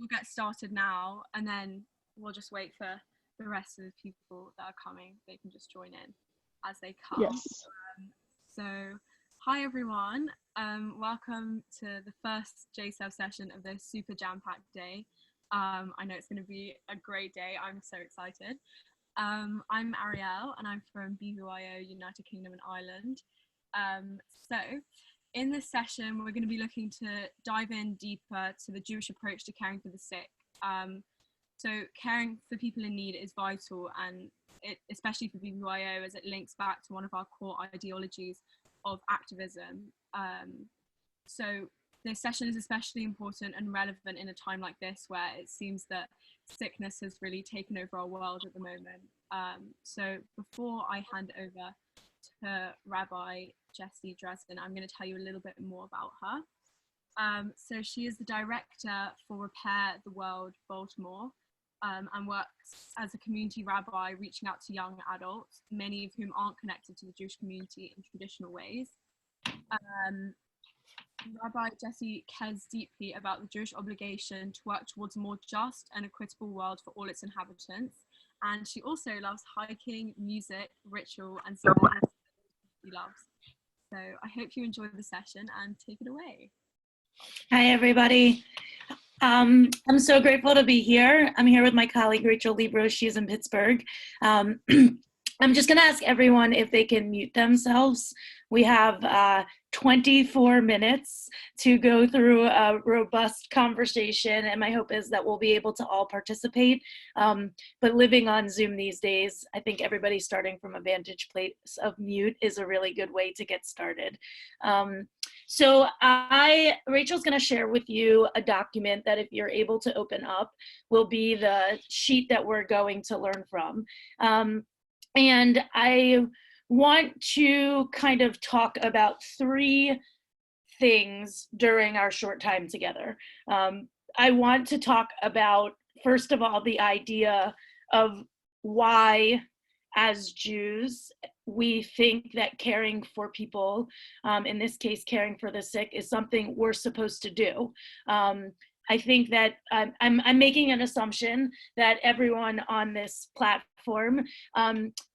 we'll get started now, and then we'll just wait for the rest of the people that are coming. They can just join in as they come. Yes. So, hi everyone. Welcome to the first JSEV session of this super jam-packed day. I know it's going to be a great day. I'm so excited. I'm Ariel, and I'm from BBYO, United Kingdom and Ireland. So, in this session, we're going to be looking to dive in deeper to the Jewish approach to caring for the sick. So caring for people in need is vital, and especially for BBYO, as it links back to one of our core ideologies of activism. So this session is especially important and relevant in a time like this, where it seems that sickness has really taken over our world at the moment. So before I hand over to Rabbi Jessy Dressin, I'm going to tell you a little bit more about her. So she is the director for Repair the World Baltimore, and works as a community rabbi, reaching out to young adults, many of whom aren't connected to the Jewish community in traditional ways. Rabbi Jessy cares deeply about the Jewish obligation to work towards a more just and equitable world for all its inhabitants. And she also loves hiking, music, ritual, and some she loves. So I hope you enjoy the session and take it away. Hi, everybody. I'm so grateful to be here. I'm here with my colleague, Rachel Libro. She's in Pittsburgh. I'm just going to ask everyone if they can mute themselves. We have 24 minutes to go through a robust conversation, and my hope is that we'll be able to all participate. But living on Zoom these days, I think everybody starting from a vantage place of mute is a really good way to get started. So Rachel's going to share with you a document that, if you're able to open up, will be the sheet that we're going to learn from. And I want to kind of talk about three things during our short time together. I want to talk about, first of all, the idea of why, as Jews, we think that caring for people, in this case, caring for the sick, is something we're supposed to do. I think that I'm making an assumption that everyone on this platform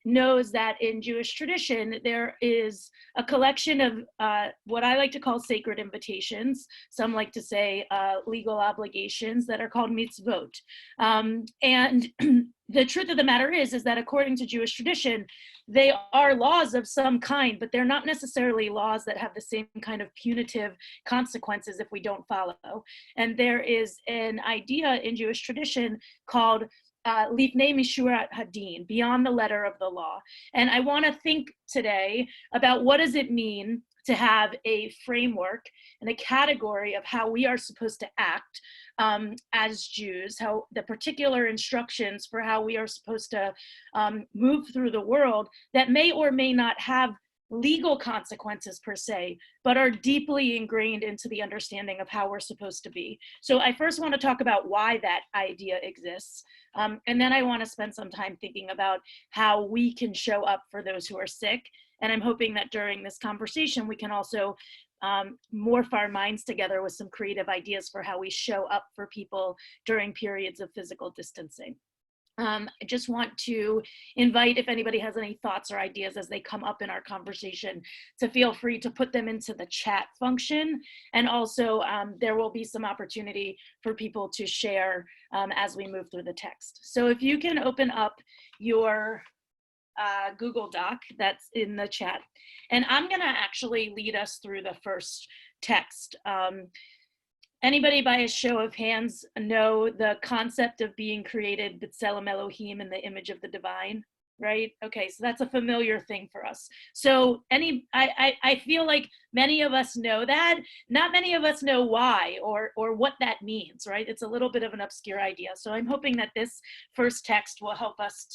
knows that in Jewish tradition, there is a collection of what I like to call sacred invitations. Some like to say legal obligations that are called mitzvot. And the truth of the matter is that according to Jewish tradition, they are laws of some kind, but they're not necessarily laws that have the same kind of punitive consequences if we don't follow. And there is an idea in Jewish tradition called Lifnei Mishurat Hadin, beyond the letter of the law. And I want to think today about what does it mean to have a framework and a category of how we are supposed to act as Jews, how the particular instructions for how we are supposed to move through the world that may or may not have legal consequences per se, but are deeply ingrained into the understanding of how we're supposed to be. So I first want to talk about why that idea exists. And then I want to spend some time thinking about how we can show up for those who are sick. And I'm hoping that during this conversation, we can also morph our minds together with some creative ideas for how we show up for people during periods of physical distancing. I just want to invite, if anybody has any thoughts or ideas as they come up in our conversation, to feel free to put them into the chat function. And also there will be some opportunity for people to share as we move through the text. So if you can open up your Google Doc that's in the chat. And I'm gonna actually lead us through the first text. Anybody by a show of hands know the concept of being created B'Tselem Elohim in the image of the divine, right? Okay, so that's a familiar thing for us. So I feel like many of us know that. Not many of us know why or what that means, right? It's a little bit of an obscure idea. So I'm hoping that this first text will help us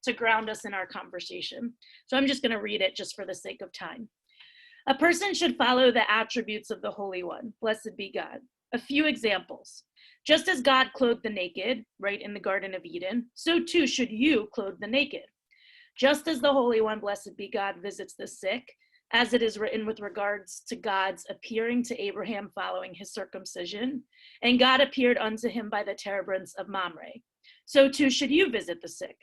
to ground us in our conversation. So I'm just gonna read it just for the sake of time. A person should follow the attributes of the Holy One, blessed be God. A few examples. Just as God clothed the naked, right, in the Garden of Eden, so too should you clothe the naked. Just as the Holy One, blessed be God, visits the sick, as it is written with regards to God's appearing to Abraham following his circumcision. And God appeared unto him by the terebinths of Mamre. So too should you visit the sick.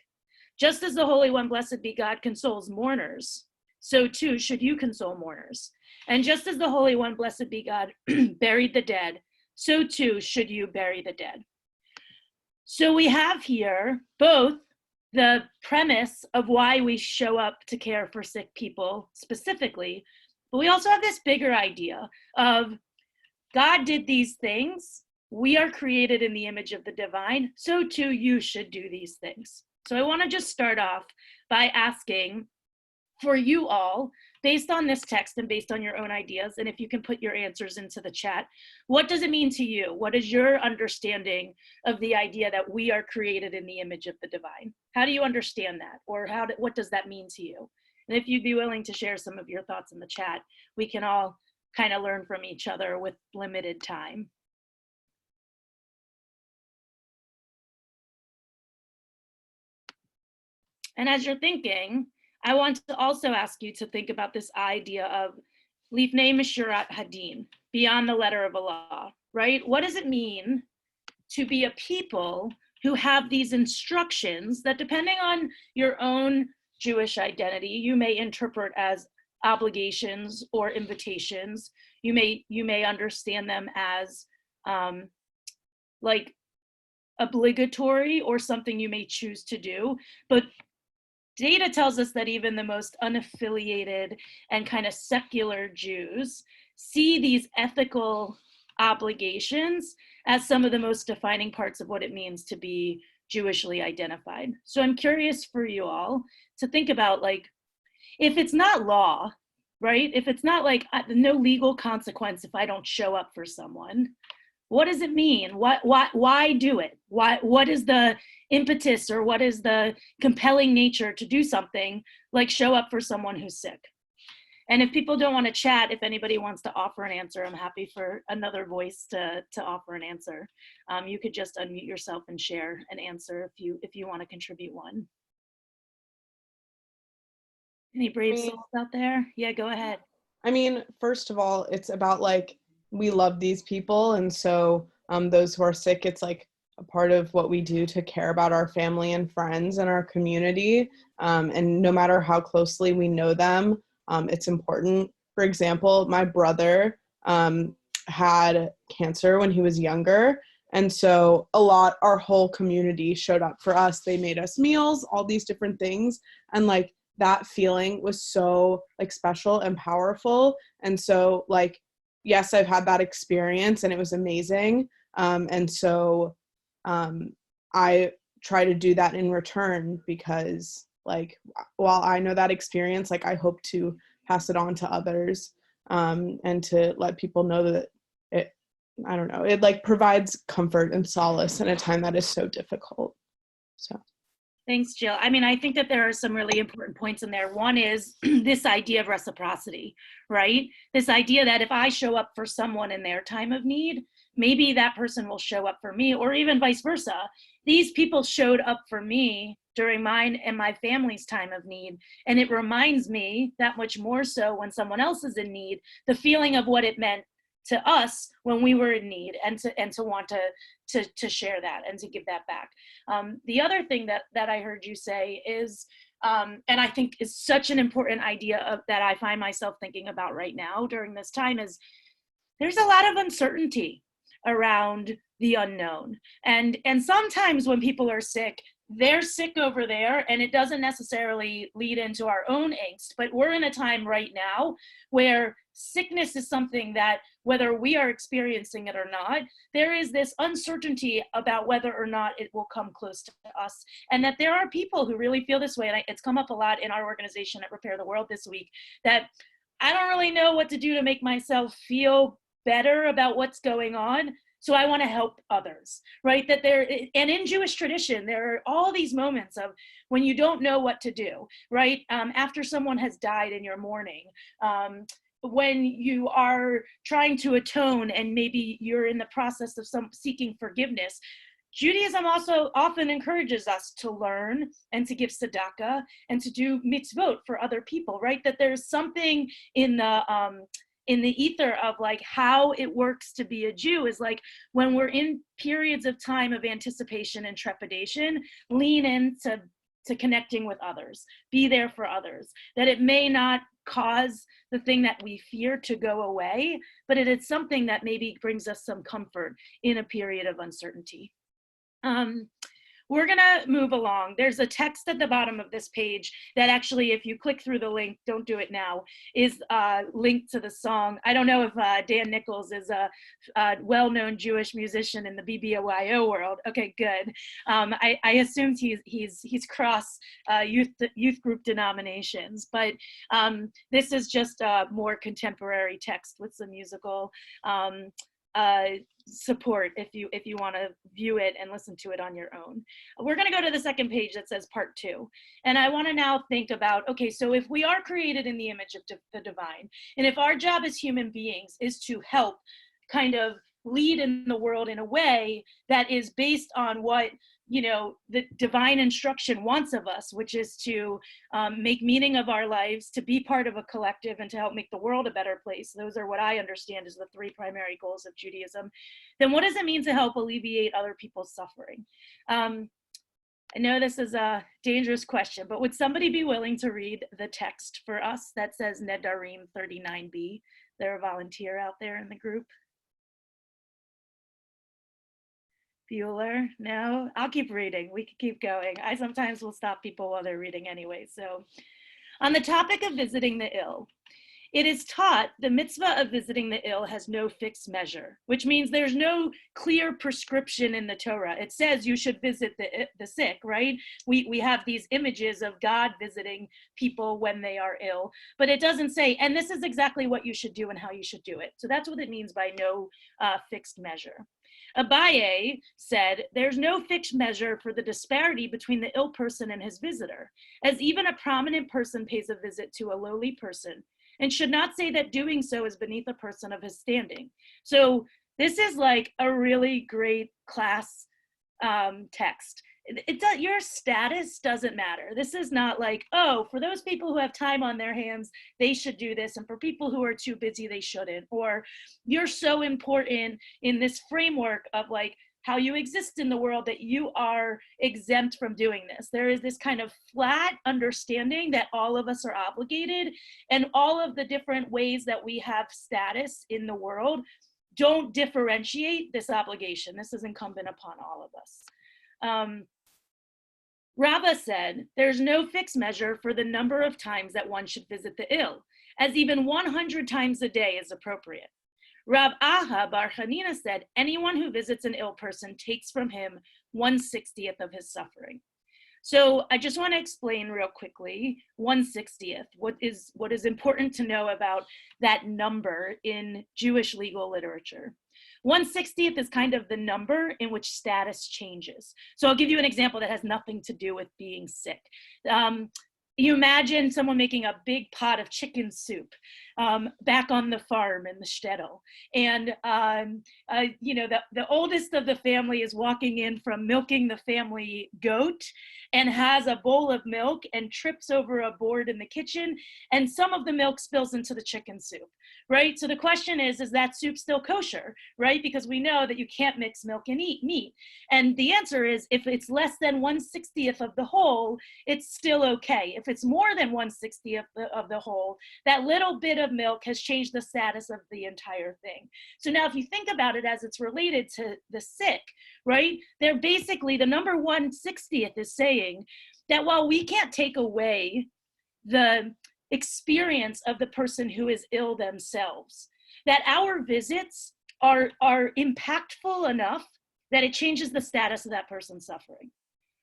Just as the Holy One, blessed be God, consoles mourners, so too should you console mourners. And just as the Holy One, blessed be God, buried the dead, so too should you bury the dead. So we have here both the premise of why we show up to care for sick people specifically, but we also have this bigger idea of God did these things. We are created in the image of the divine, so too you should do these things. So I want to just start off by asking for you all, based on this text and based on your own ideas, and if you can put your answers into the chat, what does it mean to you? What is your understanding of the idea that we are created in the image of the divine? How do you understand that? Or what does that mean to you? And if you'd be willing to share some of your thoughts in the chat, we can all kind of learn from each other with limited time. And as you're thinking, I want to also ask you to think about this idea of Lifnei Meshurat Hadin, beyond the letter of a law, right? What does it mean to be a people who have these instructions that, depending on your own Jewish identity, you may interpret as obligations or invitations. You may understand them as like obligatory or something you may choose to do, but data tells us that even the most unaffiliated and kind of secular Jews see these ethical obligations as some of the most defining parts of what it means to be Jewishly identified. So I'm curious for you all to think about, like, if it's not law, right? If it's not like no legal consequence if I don't show up for someone, what does it mean? Why do it? What is the impetus, or what is the compelling nature to do something like show up for someone who's sick? And if people don't want to chat, if anybody wants to offer an answer, I'm happy for another voice to offer an answer. You could just unmute yourself and share an answer if you want to contribute one. Any brave souls out there? Yeah, go ahead. I mean, first of all, it's about, like, we love these people, and so those who are sick, it's like a part of what we do to care about our family and friends and our community, and no matter how closely we know them, it's important. For example, my brother had cancer when he was younger, and so our whole community showed up for us. They made us meals, all these different things, and like that feeling was so like special and powerful. And so, like, yes, I've had that experience and it was amazing. And so I try to do that in return, because, like, while I know that experience, like, I hope to pass it on to others, and to let people know that it like provides comfort and solace in a time that is so difficult. So. Thanks, Jill. I mean, I think that there are some really important points in there. One is this idea of reciprocity, right? This idea that if I show up for someone in their time of need, maybe that person will show up for me, or even vice versa. These people showed up for me during mine and my family's time of need. And it reminds me that much more so when someone else is in need, the feeling of what it meant to us when we were in need, and to want to share that and to give that back. The other thing that I heard you say is, and I think is such an important idea that I find myself thinking about right now during this time, is there's a lot of uncertainty around the unknown. And sometimes when people are sick, they're sick over there, and it doesn't necessarily lead into our own angst, but we're in a time right now where sickness is something that, whether we are experiencing it or not, there is this uncertainty about whether or not it will come close to us. And that there are people who really feel this way. And it's come up a lot in our organization at Repair the World this week, that I don't really know what to do to make myself feel better about what's going on, so I want to help others, right? And in Jewish tradition, there are all these moments of when you don't know what to do, right? After someone has died in your mourning, when you are trying to atone and maybe you're in the process of seeking forgiveness, Judaism also often encourages us to learn and to give tzedakah and to do mitzvot for other people, right? That there's something in the ether of like how it works to be a Jew is like when we're in periods of time of anticipation and trepidation, lean into connecting with others, be there for others, that it may not cause the thing that we fear to go away, but it is something that maybe brings us some comfort in a period of uncertainty. We're gonna move along. There's a text at the bottom of this page that actually, if you click through the link, don't do it now, is linked to the song. I don't know if Dan Nichols is a well-known Jewish musician in the BBOYO world. Okay, good. I assumed he's cross youth group denominations, but this is just a more contemporary text with some musical support if you want to view it and listen to it on your own. We're going to go to the second page that says part 2. And I want to now think about, okay, so if we are created in the image of the divine, and if our job as human beings is to help kind of lead in the world in a way that is based on what, you know, the divine instruction wants of us, which is to make meaning of our lives, to be part of a collective, and to help make the world a better place. Those are what I understand as the 3 primary goals of Judaism. Then what does it mean to help alleviate other people's suffering? I know this is a dangerous question, but would somebody be willing to read the text for us that says Nedarim 39b? There a volunteer out there in the group? Bueller? No? I'll keep reading. We can keep going. I sometimes will stop people while they're reading anyway. So, on the topic of visiting the ill, it is taught the mitzvah of visiting the ill has no fixed measure, which means there's no clear prescription in the Torah. It says you should visit the sick, right? We have these images of God visiting people when they are ill, but it doesn't say, and this is exactly what you should do and how you should do it. So that's what it means by no fixed measure. Abaye said, there's no fixed measure for the disparity between the ill person and his visitor, as even a prominent person pays a visit to a lowly person, and should not say that doing so is beneath a person of his standing. So this is like a really great class text. Your status doesn't matter. This is not like, oh, for those people who have time on their hands, they should do this, and for people who are too busy, they shouldn't. Or you're so important in this framework of like how you exist in the world that you are exempt from doing this. There is this kind of flat understanding that all of us are obligated, and all of the different ways that we have status in the world don't differentiate this obligation. This is incumbent upon all of us. Rabbi said, there's no fixed measure for the number of times that one should visit the ill, as even 100 times a day is appropriate. Rav Aha Bar Hanina said, anyone who visits an ill person takes from him 1/60th of his suffering. So I just want to explain real quickly 1/60th, what is important to know about that number in Jewish legal literature. 1/60th is kind of the number in which status changes. So I'll give you an example that has nothing to do with being sick. You imagine someone making a big pot of chicken soup back on the farm in the shtetl. And, you know, the oldest of the family is walking in from milking the family goat and has a bowl of milk and trips over a board in the kitchen. And some of the milk spills into the chicken soup, right? So the question is that soup still kosher, right? Because we know that you can't mix milk and eat meat. And the answer is, if it's less than 1/60th of the whole, it's still okay. If it's more than 1/60th of the whole, that little bit of milk has changed the status of the entire thing. So now if you think about it as it's related to the sick, right? They're basically, the number 1/60th is saying that while we can't take away the experience of the person who is ill themselves, that our visits are impactful enough that it changes the status of that person suffering.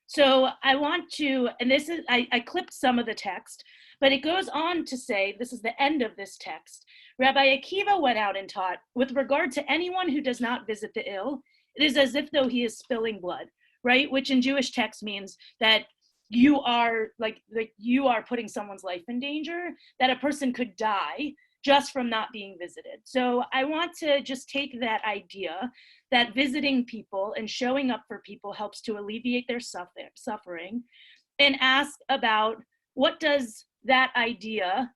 So I want to, and this is, I clipped some of the text, but it goes on to say, this is the end of this text, Rabbi Akiva went out and taught, with regard to anyone who does not visit the ill, it is as if though he is spilling blood, right? Which in Jewish text means that you are like you are putting someone's life in danger, that a person could die just from not being visited. So I want to just take that idea that visiting people and showing up for people helps to alleviate their suffering, and ask about what does that idea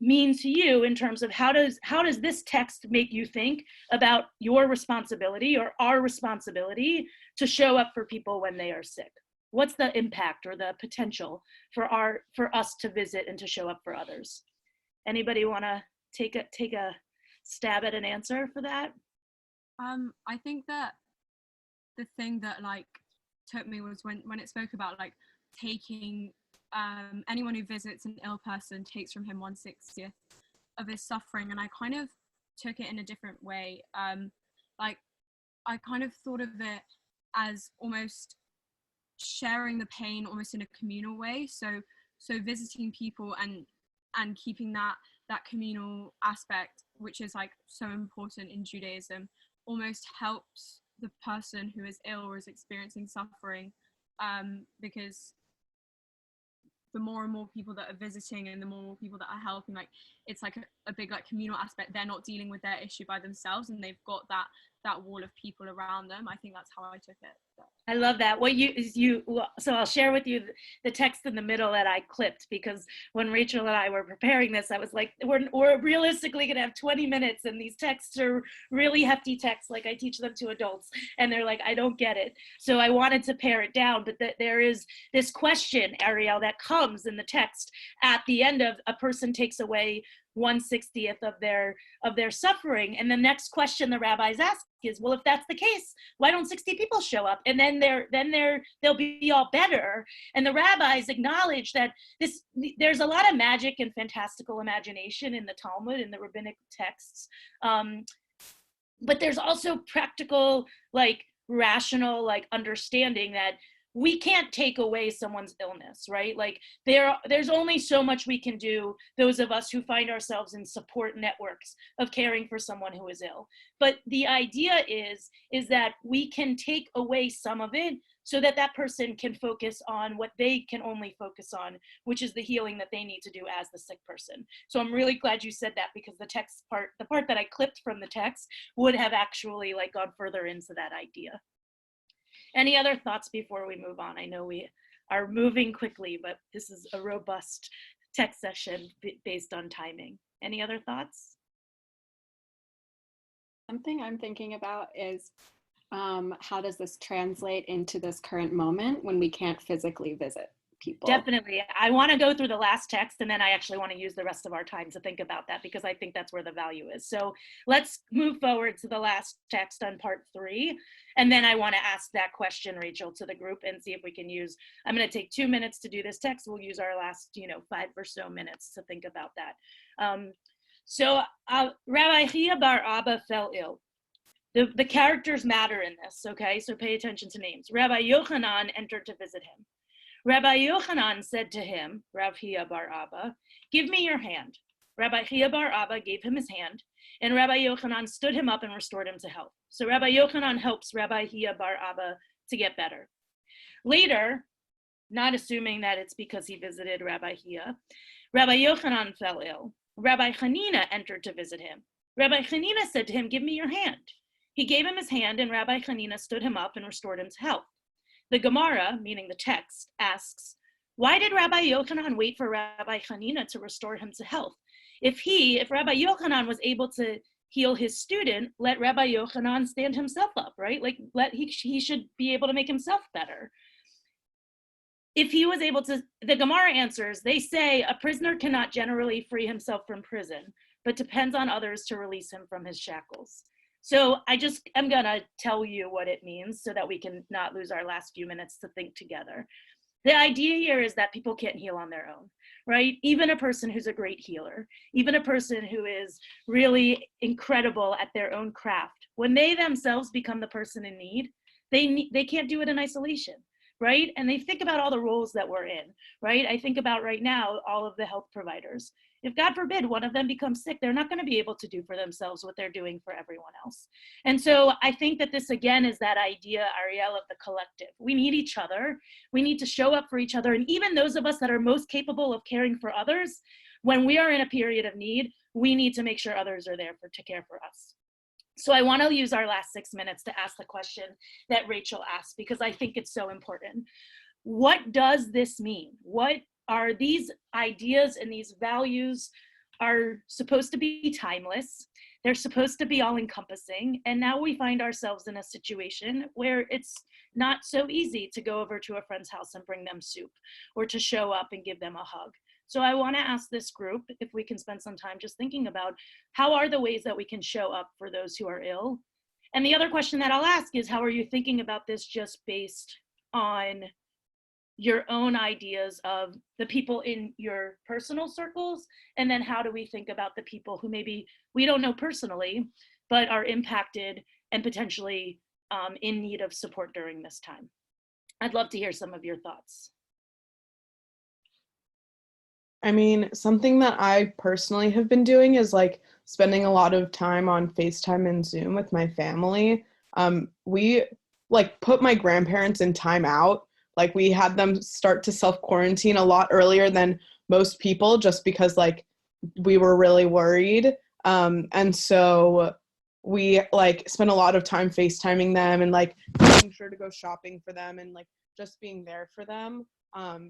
mean to you in terms of how does this text make you think about your responsibility or our responsibility to show up for people when they are sick? What's the impact or the potential for us to visit and to show up for others? Anybody want to take a stab at an answer for that? I think that the thing that like took me was when it spoke about like taking anyone who visits an ill person takes from him 1/60th of his suffering, and I kind of took it in a different way. Like I kind of thought of it as almost sharing the pain almost in a communal way. So visiting people and keeping that communal aspect, which is like so important in Judaism, almost helps the person who is ill or is experiencing suffering, because the more and more people that are visiting and the more and more people that are helping, like it's like a big like communal aspect. They're not dealing with their issue by themselves, and they've got that wall of people around them. I think that's how I took it. I love that. So I'll share with you the text in the middle that I clipped, because when Rachel and I were preparing this, I was like, we're realistically gonna have 20 minutes, and these texts are really hefty texts, like I teach them to adults, and they're like, I don't get it. So I wanted to pare it down, but there is this question, Ariel, that comes in the text at the end of a person takes away 1/60th of their suffering, and the next question the rabbis ask is, well, if that's the case, why don't 60 people show up, and then they'll be all better? And the rabbis acknowledge that there's a lot of magic and fantastical imagination in the Talmud, in the rabbinic texts, but there's also practical, like rational, like understanding that we can't take away someone's illness, right? Like there's only so much we can do, those of us who find ourselves in support networks of caring for someone who is ill. But the idea is that we can take away some of it so that that person can focus on what they can only focus on, which is the healing that they need to do as the sick person. So I'm really glad you said that, because the text part, the part that I clipped from the text, would have actually like gone further into that idea. Any other thoughts before we move on? I know we are moving quickly, but this is a robust text session based on timing. Any other thoughts? Something I'm thinking about is how does this translate into this current moment when we can't physically visit people? Definitely. I want to go through the last text, and then I actually want to use the rest of our time to think about that, because I think that's where the value is. So let's move forward to the last text on part 3. And then I want to ask that question, Rachel, to the group and see if we can use, I'm going to take 2 minutes to do this text. We'll use our last, 5 or so minutes to think about that. Rabbi Chia bar Abba fell ill. The characters matter in this, okay? So pay attention to names. Rabbi Yochanan entered to visit him. Rabbi Yochanan said to him, Rav Chia bar Abba, give me your hand. Rabbi Chia bar Abba gave him his hand, and Rabbi Yochanan stood him up and restored him to health. So Rabbi Yochanan helps Rabbi Chia bar Abba to get better. Later, not assuming that it's because he visited Rabbi Chia, Rabbi Yochanan fell ill. Rabbi Hanina entered to visit him. Rabbi Hanina said to him, give me your hand. He gave him his hand, and Rabbi Hanina stood him up and restored him to health. The Gemara, meaning the text, asks, why did Rabbi Yochanan wait for Rabbi Hanina to restore him to health? If Rabbi Yochanan was able to heal his student, let Rabbi Yochanan stand himself up, right? Like he should be able to make himself better. If he was able to, the Gemara answers, they say a prisoner cannot generally free himself from prison, but depends on others to release him from his shackles. So I'm gonna tell you what it means so that we can not lose our last few minutes to think together. The idea here is that people can't heal on their own, right? Even a person who's a great healer, even a person who is really incredible at their own craft, when they themselves become the person in need, they can't do it in isolation, right? And they think about all the roles that we're in, right? I think about right now, all of the health providers. If God forbid one of them becomes sick, they're not going to be able to do for themselves what they're doing for everyone else. And so I think that this again is that idea, Ariel, of the collective. We need each other. We need to show up for each other. And even those of us that are most capable of caring for others, when we are in a period of need, we need to make sure others are there to care for us. So I want to use our last 6 minutes to ask the question that Rachel asked, because I think it's so important. What does this mean? What are these ideas and these values are supposed to be timeless? They're supposed to be all encompassing. And now we find ourselves in a situation where it's not so easy to go over to a friend's house and bring them soup, or to show up and give them a hug. So I want to ask this group if we can spend some time just thinking about how are the ways that we can show up for those who are ill. And the other question that I'll ask is, how are you thinking about this just based on your own ideas of the people in your personal circles? And then how do we think about the people who maybe we don't know personally, but are impacted and potentially in need of support during this time? I'd love to hear some of your thoughts. I mean, something that I personally have been doing is like spending a lot of time on FaceTime and Zoom with my family. We like put my grandparents in time out. Like we had them start to self-quarantine a lot earlier than most people, just because like we were really worried. And so we like spent a lot of time FaceTiming them and like making sure to go shopping for them and like just being there for them.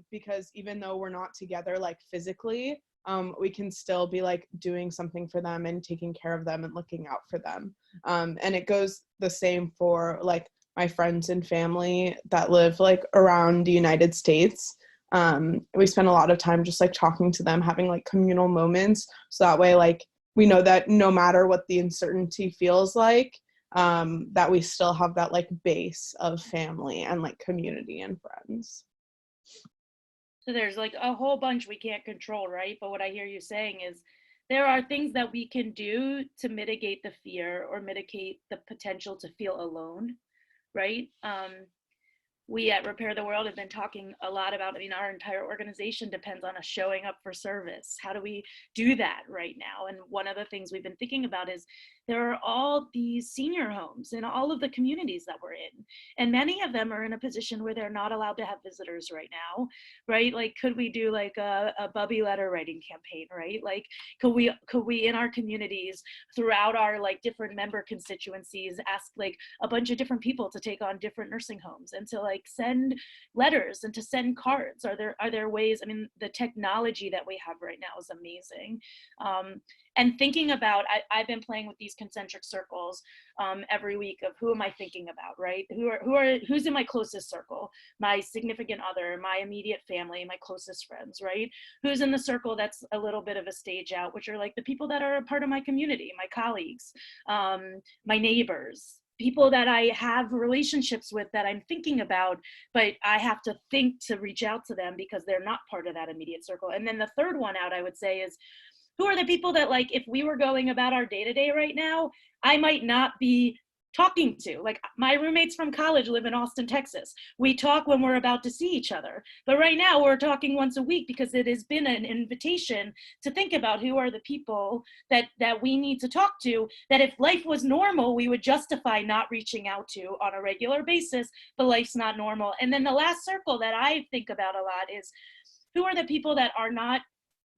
Because even though we're not together like physically, we can still be like doing something for them and taking care of them and looking out for them. And it goes the same for like my friends and family that live like around the United States. We spend a lot of time just like talking to them, having like communal moments. So that way, like we know that no matter what the uncertainty feels like, that we still have that like base of family and like community and friends. So there's like a whole bunch we can't control, right? But what I hear you saying is there are things that we can do to mitigate the fear or mitigate the potential to feel alone, right? We at Repair the World have been talking a lot about, I mean, our entire organization depends on us showing up for service. How do we do that right now? And one of the things we've been thinking about is there are all these senior homes in all of the communities that we're in. And many of them are in a position where they're not allowed to have visitors right now, right? Like, could we do like a Bubby letter writing campaign, right? Like, could we in our communities throughout our like different member constituencies ask like a bunch of different people to take on different nursing homes and to like send letters and to send cards? Are there ways? I mean, the technology that we have right now is amazing. And thinking about, I've been playing with these concentric circles every week of who am I thinking about, right? Who's in my closest circle? My significant other, my immediate family, my closest friends, right? Who's in the circle that's a little bit of a stage out, which are like the people that are a part of my community, my colleagues, my neighbors, people that I have relationships with that I'm thinking about, but I have to think to reach out to them because they're not part of that immediate circle. And then the third one out, I would say, is who are the people that like, if we were going about our day-to-day right now, I might not be talking to. Like my roommates from college live in Austin, Texas. We talk when we're about to see each other. But right now we're talking once a week because it has been an invitation to think about who are the people that we need to talk to, that if life was normal, we would justify not reaching out to on a regular basis, but life's not normal. And then the last circle that I think about a lot is who are the people that are not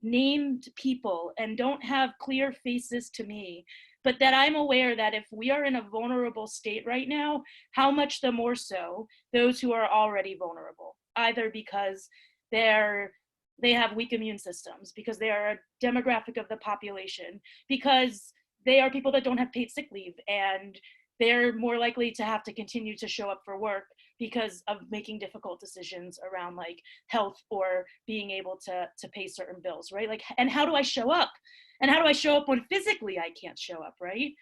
named people and don't have clear faces to me, but that I'm aware that if we are in a vulnerable state right now, how much the more so those who are already vulnerable, either because they have weak immune systems, because they are a demographic of the population, because they are people that don't have paid sick leave and they're more likely to have to continue to show up for work because of making difficult decisions around like health or being able to pay certain bills, right? Like, and how do I show up? And how do I show up when physically I can't show up, right?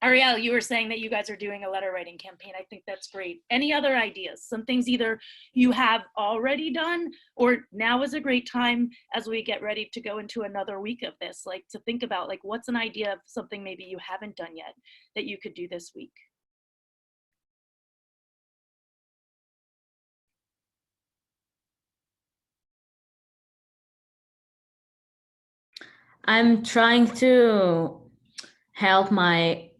Ariel, you were saying that you guys are doing a letter writing campaign. I think that's great. Any other ideas? Some things either you have already done or now is a great time as we get ready to go into another week of this, like to think about like what's an idea of something maybe you haven't done yet that you could do this week. I'm trying to help my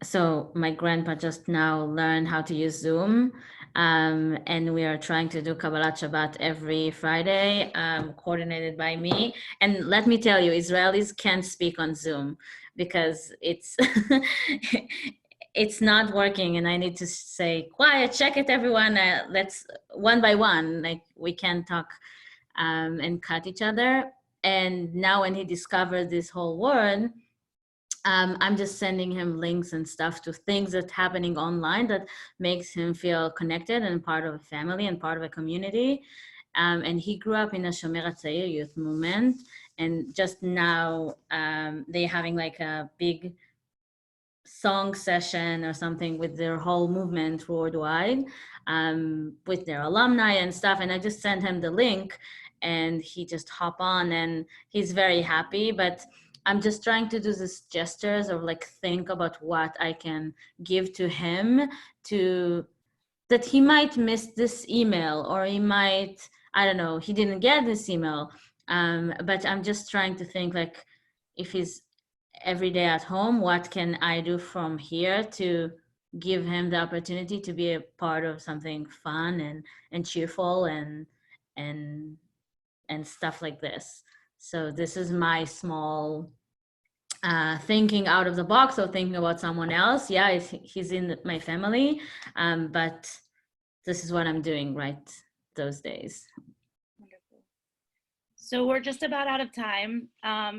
grandpa just now learn how to use Zoom. And we are trying to do Kabbalat Shabbat every Friday, coordinated by me. And let me tell you, Israelis can't speak on Zoom because it's it's not working, and I need to say, quiet, check it, everyone. Let's one by one, like we can talk and cut each other. And now when he discovered this whole world, I'm just sending him links and stuff to things that's happening online that makes him feel connected and part of a family and part of a community. And he grew up in a Shomer HaTzair youth movement. And just now they're having like a big song session or something with their whole movement worldwide, with their alumni and stuff. And I just sent him the link and he just hop on and he's very happy. But I'm just trying to do these gestures of like think about what I can give to him to that he might miss this email, or he might, I don't know, he didn't get this email. But I'm just trying to think like if he's every day at home, what can I do from here to give him the opportunity to be a part of something fun and cheerful and stuff like this. So this is my small thinking out of the box or thinking about someone else. Yeah, he's in my family, but this is what I'm doing right those days. Wonderful. So we're just about out of time.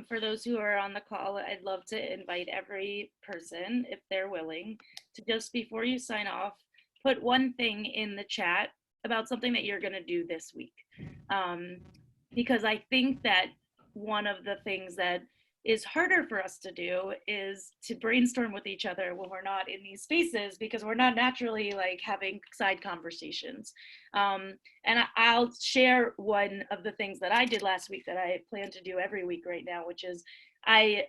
For those who are on the call, I'd love to invite every person, if they're willing, to just before you sign off, put one thing in the chat about something that you're going to do this week. Because I think that one of the things that is harder for us to do is to brainstorm with each other when we're not in these spaces, because we're not naturally like having side conversations. And I'll share one of the things that I did last week that I plan to do every week right now, which is I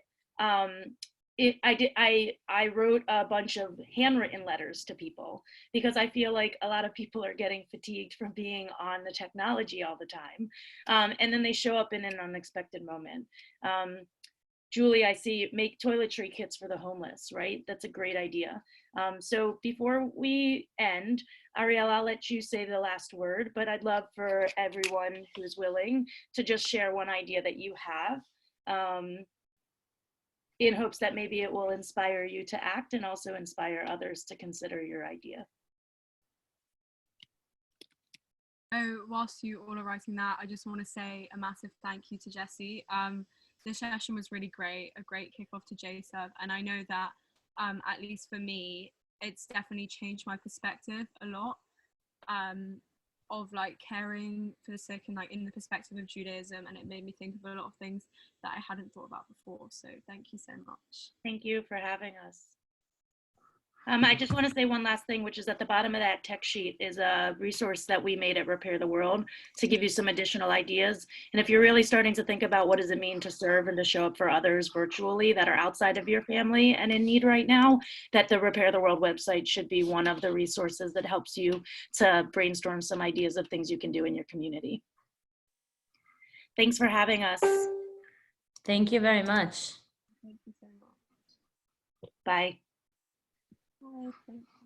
wrote a bunch of handwritten letters to people, because I feel like a lot of people are getting fatigued from being on the technology all the time. And then they show up in an unexpected moment. Julie, I see, make toiletry kits for the homeless, right? That's a great idea. So before we end, Ariel, I'll let you say the last word, but I'd love for everyone who's willing to just share one idea that you have, in hopes that maybe it will inspire you to act and also inspire others to consider your idea. Oh, whilst you all are writing that, I just want to say a massive thank you to Jessy. This session was really great, a great kickoff to JServe, and I know that at least for me, it's definitely changed my perspective a lot, of like caring for the sick and like in the perspective of Judaism, and it made me think of a lot of things that I hadn't thought about before. So thank you so much. Thank you for having us. I just want to say one last thing, which is at the bottom of that tech sheet is a resource that we made at Repair the World to give you some additional ideas. And if you're really starting to think about what does it mean to serve and to show up for others virtually that are outside of your family and in need right now, that the Repair the World website should be one of the resources that helps you to brainstorm some ideas of things you can do in your community. Thanks for having us. Thank you very much. Thank you so much. Bye. Bye. Thanks.